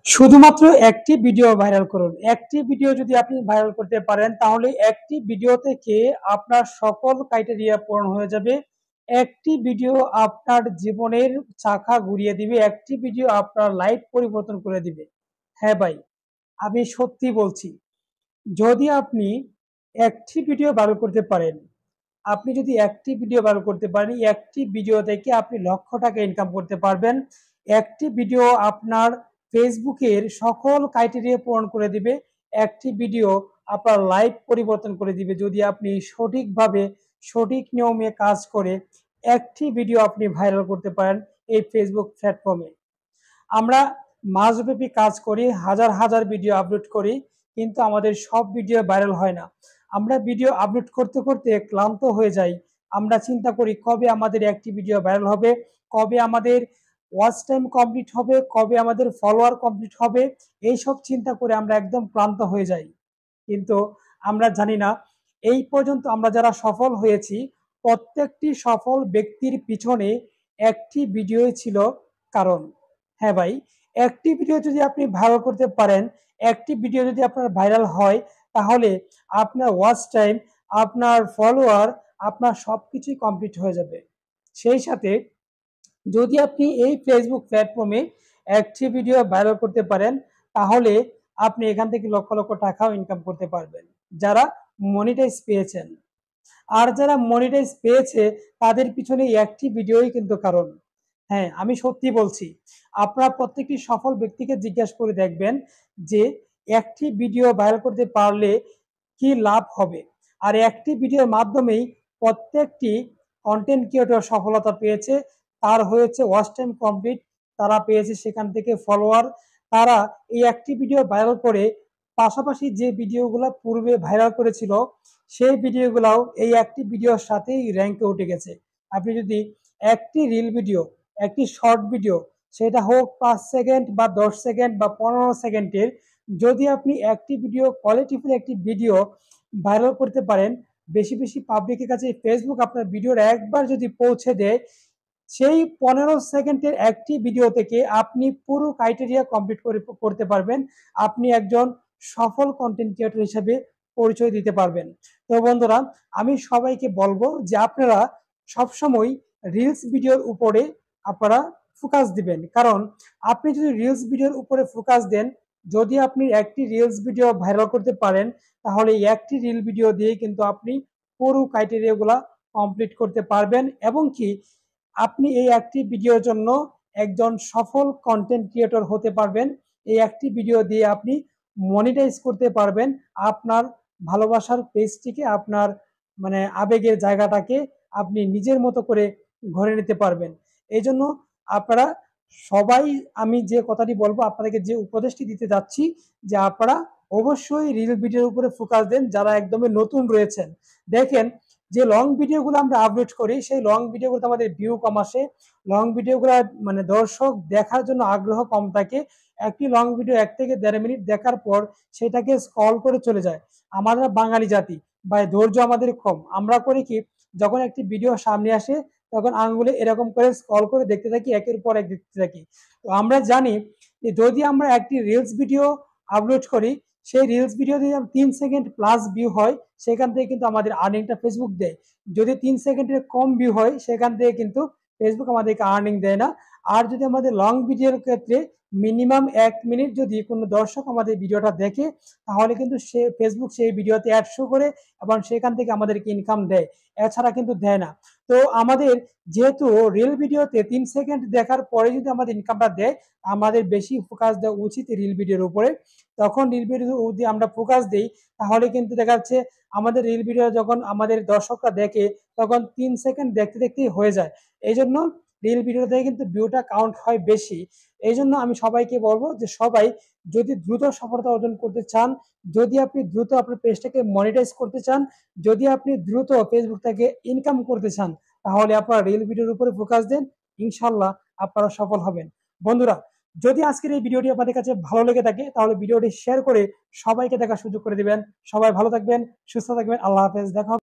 শুধুমাত্র একটি video viral করুন। একটি ভিডিও যদি আপনি ভাইরাল করতে পারেন তাহলে একটি ভিডিও থেকে আপনার সকল ক্রাইটেরিয়া পূরণ হয়ে যাবে। একটি ভিডিও আপনার জীবনের চাকা ঘুরিয়ে দিবে। একটি ভিডিও আপনার লাইফ পরিবর্তন করে দিবে। হ্যাঁ ভাই, আমি সত্যি বলছি। যদি আপনি একটি ভিডিও ভাইরাল করতে পারেন, আপনি যদি একটি ভিডিও ভাইরাল করতে পারেন, একটি ভিডিও থেকে আপনি লক্ষ টাকা ইনকাম করতে পারবেন। একটি ভিডিও আপনার ফেসবুকের সকল ক্রাইটেরিয়া পূরণ করে দিবে। একটি ভিডিও আপনার লাইফ পরিবর্তন করে দিবে যদি আপনি সঠিকভাবে সঠিক নিয়মে কাজ করে একটি ভিডিও আপনি ভাইরাল করতে পারেন এই ফেসবুক প্ল্যাটফর্মে। আমরা মাসব্যাপী কাজ করি, হাজার হাজার ভিডিও আপলোড করি, কিন্তু আমাদের সব ভিডিও ভাইরাল হয় না। আমরা ভিডিও আপলোড করতে করতে ক্লান্ত হয়ে যাই। আমরা চিন্তা করি কবে আমাদের একটি ভিডিও ভাইরাল হবে, কবে আমাদের ওয়াচ টাইম কমপ্লিট হবে, কবে আমাদের ফলোয়ার কমপ্লিট হবে। এইসব চিন্তা করে আমরা একদম ক্লান্ত হয়ে যাই। কিন্তু আমরা জানি না, এই পর্যন্ত আমরা যারা সফল হয়েছি প্রত্যেকটি সফল ব্যক্তির পিছনে একটি ভিডিওই ছিল কারণ। হ্যাঁ ভাই, একটি ভিডিও যদি আপনি ভাইরাল করতে পারেন, একটি ভিডিও যদি আপনার ভাইরাল হয়, তাহলে আপনার ওয়াচ টাইম, আপনার ফলোয়ার, আপনার সবকিছুই কমপ্লিট হয়ে যাবে। সেই সাথে যদি আপনি এই ফেসবুক প্ল্যাটফর্মে একটি ভিডিও ভাইরাল করতে পারেন, তাহলে আপনি এখান থেকে লক্ষ লক্ষ টাকাও ইনকাম করতে পারবেন, যারা মনিটাইজ পেয়েছেন। আর যারা মনিটাইজ পেয়েছে তাদের পিছনে একটি ভিডিওই কিন্তু কারণ। হ্যাঁ, আমি সত্যি বলছি। আপনারা প্রত্যেকটি সফল ব্যক্তিকে জিজ্ঞাসা করে দেখবেন যে একটি ভিডিও ভাইরাল করতে পারলে কি লাভ হবে। আর একটি ভিডিওর মাধ্যমেই প্রত্যেকটি কন্টেন্ট ক্রিয়েটর সফলতা পেয়েছে। তার হয়েছে ওয়াচ টাইম কমপ্লিট, তারা পেয়েছে সেখান থেকে ফলোয়ার। তারা এই একটি ভিডিও ভাইরাল করে পাশাপাশি যে ভিডিওগুলো পূর্বে ভাইরাল করেছিল সেই ভিডিওগুলাও এই একটি ভিডিওর সাথেই র্যাঙ্কে উঠে গেছে। আপনি যদি একটি রিল ভিডিও, একটি শর্ট ভিডিও, সেটা হোক 5 সেকেন্ড বা 10 সেকেন্ড বা 15 সেকেন্ডের, যদি আপনি একটি ভিডিও কোয়ালিটিফুল একটি ভিডিও ভাইরাল করতে পারেন, বেশি বেশি পাবলিকের কাছে ফেসবুক আপনার ভিডিওর একবার যদি পৌঁছে দেয়, সেই 15 সেকেন্ডের একটি ভিডিও থেকে আপনি পুরো ক্রাইটেরিয়া কমপ্লিট করতে পারবেন। আপনি একজন সফল কন্টেন্ট ক্রিয়েটর হিসেবে পরিচয় দিতে পারবেন। তো বন্ধুরা, আমি সবাইকে বলবো যে আপনারা সবসময় রিলস ভিডিওর উপরে আপনারা ফোকাস দিবেন। কারণ আপনি যদি রিলস ভিডিওর উপরে ফোকাস দেন, যদি আপনি একটি রিলস ভিডিও ভাইরাল করতে পারেন, তাহলে একটি রিল ভিডিও দিয়ে কিন্তু আপনি পুরো ক্রাইটেরিয়াগুলা কমপ্লিট করতে পারবেন। এবং কি আপনি এই একটি ভিডিওর জন্য একজন সফল কন্টেন্ট ক্রিয়েটর হতে পারবেন। এই একটি ভিডিও দিয়ে আপনি মনিটাইজ করতে পারবেন আপনার ভালোবাসার পেজটিকে, আপনার মানে আবেগের জায়গাটাকে আপনি নিজের মতো করে ঘরে নিতে পারবেন। এই জন্য আপনারা সবাই, আমি যে কথাটি বলবো, আপনাদেরকে যে উপদেশটি দিতে যাচ্ছি, যে আপনারা অবশ্যই রিল ভিডিওর উপরে ফোকাস দেন যারা একদমই নতুন রয়েছেন। দেখেন, যে লং ভিডিওগুলো আমরা আপলোড করি সেই লং ভিডিওগুলোতে আমাদের ভিউ কম আসে। লং ভিডিওগুলো মানে দর্শক দেখার জন্য আগ্রহ কম থাকে। একটি লং ভিডিও 1 থেকে 1.5 মিনিট দেখার পর সেটাকে স্ক্রল করে চলে যায়। আমরা বাঙালি জাতি বা ধৈর্য আমাদের কম। আমরা করি কি, যখন একটি ভিডিও সামনে আসে তখন আঙ্গুলে এরকম করে স্ক্রল করে দেখতে থাকি, একের পর এক দেখতে থাকি। তো আমরা জানি যে যদি আমরা একটি রিলস ভিডিও আপলোড করি, সেই রিলস ভিডিও যদি 3 সেকেন্ড প্লাস ভিউ হয়, সেখান থেকে কিন্তু আমাদের আর্নিংটা ফেসবুক দেয়। যদি 3 সেকেন্ডের কম ভিউ হয়, সেখান থেকে কিন্তু ফেসবুক আমাদেরকে আর্নিং দেয় না। আর যদি আমাদের লং ভিডিওর ক্ষেত্রে মিনিমাম 1 মিনিট যদি কোনো দর্শক আমাদের ভিডিওটা দেখে, তাহলে কিন্তু সে ফেসবুক সেই ভিডিওতে অ্যাড শো করে এবং সেখান থেকে আমাদেরকে ইনকাম দেয়। এছাড়া কিন্তু দেয় না। তো আমাদের যেহেতু রিল ভিডিওতে 3 সেকেন্ড দেখার পরে যদি আমাদের ইনকামটা দেয়, আমাদের বেশি ফোকাস দেওয়া উচিত রিল ভিডিওর উপরে। তখন রিল ভিডিও যদি আমরা ফোকাস দেই, তাহলে কিন্তু দেখা যাচ্ছে আমাদের রিল ভিডিও যখন আমাদের দর্শকরা দেখে, তখন 3 সেকেন্ড দেখতে দেখতেই হয়ে যায়। এই জন্য রিল ভিডিও থেকে কিন্তু ভিউটা কাউন্ট হয় বেশি। এই জন্য আমি সবাইকে বলবো যে সবাই যদি দ্রুত সফলতা অর্জন করতে চান, যদি আপনি দ্রুত আপনার পেজটাকে মনিটাইজ করতে চান, যদি আপনি দ্রুত ফেসবুক থেকে ইনকাম করতে চান, তাহলে আপনারা রিল ভিডিওর উপরে ফোকাস দেন। ইনশাল্লাহ আপনারা সফল হবেন। বন্ধুরা, যদি আজকের এই ভিডিওটি আপনাদের কাছে ভালো লেগে থাকে, তাহলে ভিডিওটি শেয়ার করে সবাইকে দেখার সুযোগ করে দিবেন। সবাই ভালো থাকবেন, সুস্থ থাকবেন। আল্লাহ হাফেজ। দেখা হবে।